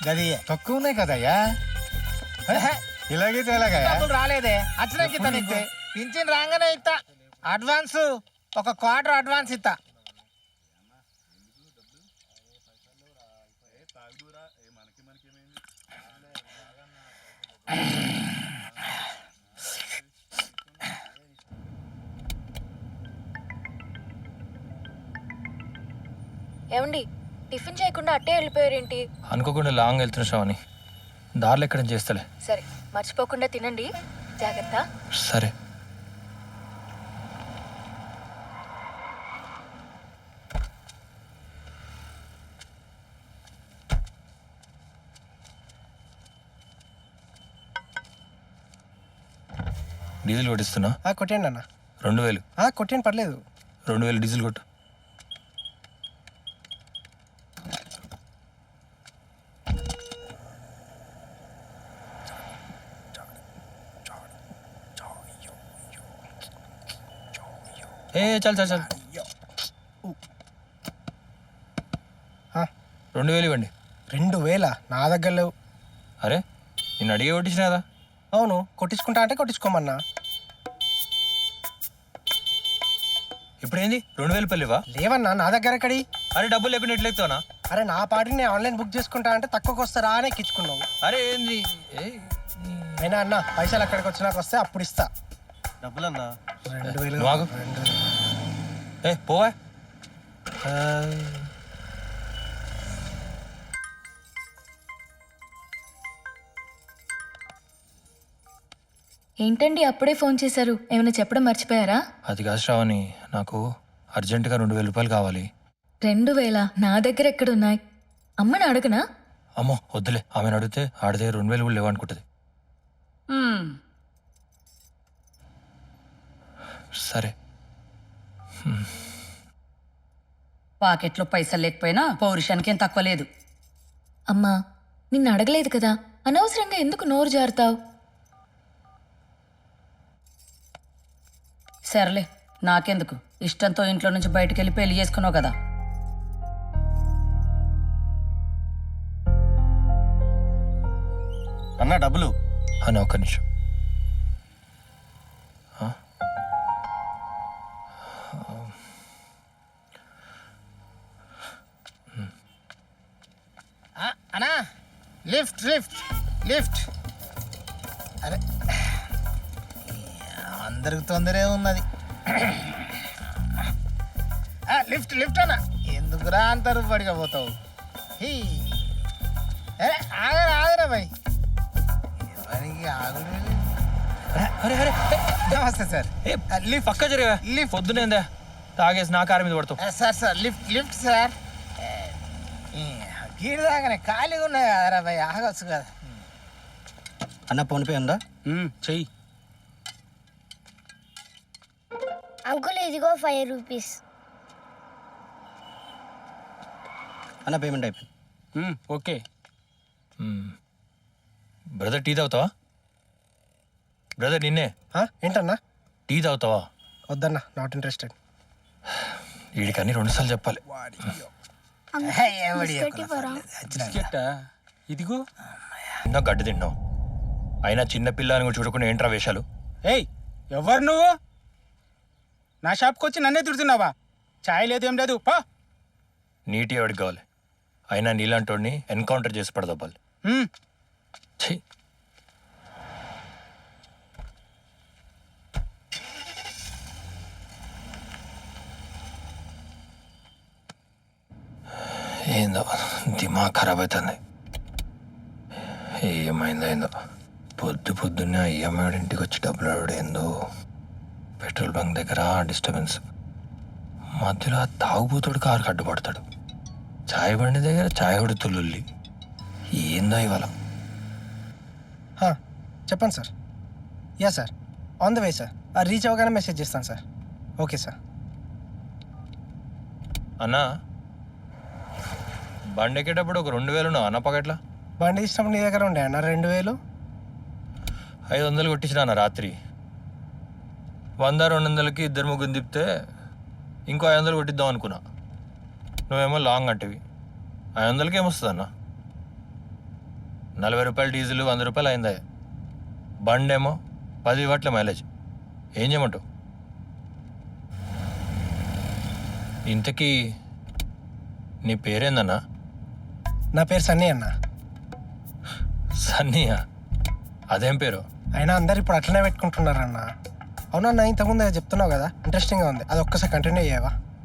గది తక్కువ ఉన్నాయి కదయ్యా. ఇలాగైతే ఎలాగయ్యా? డబ్బులు రాలేదే వచ్చినాక ఇస్తా నీకు. పింఛన్ రాగానే ఇస్తా. అడ్వాన్స్ ఒక క్వార్టర్ అడ్వాన్స్ ఇస్తా. ఏమండి టిఫిన్ చేయకుండా అట్టే వెళ్ళిపోయారేంటి? అనుకోకుండా లాంగ్ వెళ్తున్న శ్రావణి, దారిలో ఎక్కడ చేస్తలే. సరే మర్చిపోకుండా తినండి, జాగ్రత్త. సరే. డీజిల్ కొట్టిస్తున్నా. కొట్టండి అన్న. 2000. కొట్టండి పర్లేదు. 2000 డీజిల్ కొట్టు. చాలు 2000 ఇవ్వండి. 2000 నా దగ్గర లేవు. అరే నేను అడిగే కొట్టించిన కదా. అవును కొట్టించుకుంటా అంటే కొట్టించుకోమన్నా. ఇప్పుడు ఏంది 2000 పల్లివా? లేవన్నా నా దగ్గర ఎక్కడి. అరే డబ్బులు లేకుండా ఎట్లెక్తావునా? అరే నా పాటిని నేను ఆన్లైన్ బుక్ చేసుకుంటా అంటే తక్కువకి వస్తారా అని ఎక్కించుకున్నావు. అరే ఏంది అయినా అన్న పైసలు అక్కడికి వచ్చినాక వస్తే అప్పుడు ఇస్తా డబ్బులు అన్నా. 2000 పోవా. ఏంటండి అప్పుడే ఫోన్ చేశారు? ఏమైనా చెప్పడం మర్చిపోయారా? అది కాదు శ్రావణి, నాకు అర్జెంటుగా 2000 రూపాయలు కావాలి. 2000 నా దగ్గర ఎక్కడున్నాయి? అమ్మని అడగనా? అమ్మో వద్దులే, ఆమెను అడిగితే ఆడ దగ్గర 2000 కూడా లేవనుకుంటుంది. సరే. పాకెట్లో పైసలు లేకపోయినా పౌరుషానికి ఏం తక్కువ లేదు. అమ్మా నిన్ను అడగలేదు కదా, అనవసరంగా ఎందుకు నోరు జారుతావు? సర్లే నాకెందుకు, ఇష్టంతో ఇంట్లో నుంచి బయటకు వెళ్ళి పెళ్లి చేసుకున్నావు కదా. అన్నా డబ్బులు అన్న ఒక్క నిమిషం. అన్నా లిఫ్ట్ లిఫ్ట్ లిఫ్ట్. అరే అందరికి తొందరే ఉన్నది. లిఫ్ట్ లిఫ్ట్ అన్న. ఎందుకురా అంత రూపడిగా పోతావు? ఆగరా ఆగరా భయ్. ఎవరికి ఆగుడు. అరే అరే నమస్తే సార్. లిఫ్ట్ పక్క జరిగా లిఫ్ట్ పొద్దునేందా తాగేసి నా కారు మీద పడతావు. Sir sir lift lift sir. గీడి దాకానే ఖాళీగా ఉన్నాయి కదరా భయ్, ఆగొచ్చు కదా. అన్న ఫోన్పే ఉందా? చెయ్యి. అంకుల్ ఇదిగో 5 రూపీస్. అన్న పేమెంట్ అయిపోయింది. ఓకే. బ్రదర్ టీ తాగుతావా? బ్రదర్ నిన్నే. ఏంటన్నా? టీ తాగుతావా? వద్దన్నా, నాట్ ఇంట్రెస్టెడ్. వీడికన్నీ 2 సార్లు చెప్పాలి. ఇదిగో ఇంకా గడ్డి తిన్నావు. అయినా చిన్న పిల్లని కూడా చూడకుండా ఏంట్రా వేషాలు? ఏయ్ ఎవరు నువ్వు? నా షాప్కి వచ్చి నన్నే తిడుతున్నావా? ఛాయ్ లేదు ఏం లేదు పా. నీటి ఎవరికి కావాలి? అయినా నీలాంటోడిని ఎన్కౌంటర్ చేసి పడదవ్వాలి. ఛీ. ఏందో దిమాగ్ ఖరాబ్ అవుతుంది. ఏమైందో ఏందో పొద్దున్నే అయ్యమ్మాడి ఇంటికి వచ్చి డబ్బులు అడేందో. పెట్రోల్ బంక్ దగ్గర డిస్టర్బెన్స్, మధ్యలో ఆ తాగుబోతుడు కారు అడ్డుపడతాడు. చాయ్ బండి దగ్గర చాయ్ కూడా తుల్లుల్లి. ఏందో ఇవాళ. చెప్పండి sir. Yeah sir, on the way sir. Reach అవ్వగానే మెసేజ్ చేస్తాను సార్. Okay sir. అన్నా బండి ఎక్కేటప్పుడు ఒక 2000 ఉన్నావు అన్న పాకెట్లా? బండి తీసినప్పుడు నీ దగ్గర ఉండే అన్న 2000. 500 కొట్టించిన అన్న రాత్రి. 100-200కి 2-3 తిప్పితే ఇంకో 500 కొట్టిద్దాం అనుకున్నా. నువ్వేమో లాంగ్ అంటివి. 500కి ఏమొస్తుంది అన్న? 40 రూపాయలు డీజిల్ 100 రూపాయలు అయిందా? బండేమో 10 ఇవ్వట్లే మైలేజ్. ఏం చేయమంటావు? ఇంతకీ నీ పేరేందన్నా? నా పేరు సన్నీ అన్న. సన్నీయా? అదేం పేరు? అయినా అందరు ఇప్పుడు అట్లనే పెట్టుకుంటున్నారన్న. అవునన్నా, ఇంతకుముందు చెప్తున్నావు కదా, ఇంట్రెస్టింగ్గా ఉంది, అది ఒక్కసారి కంటిన్యూ చేయవా?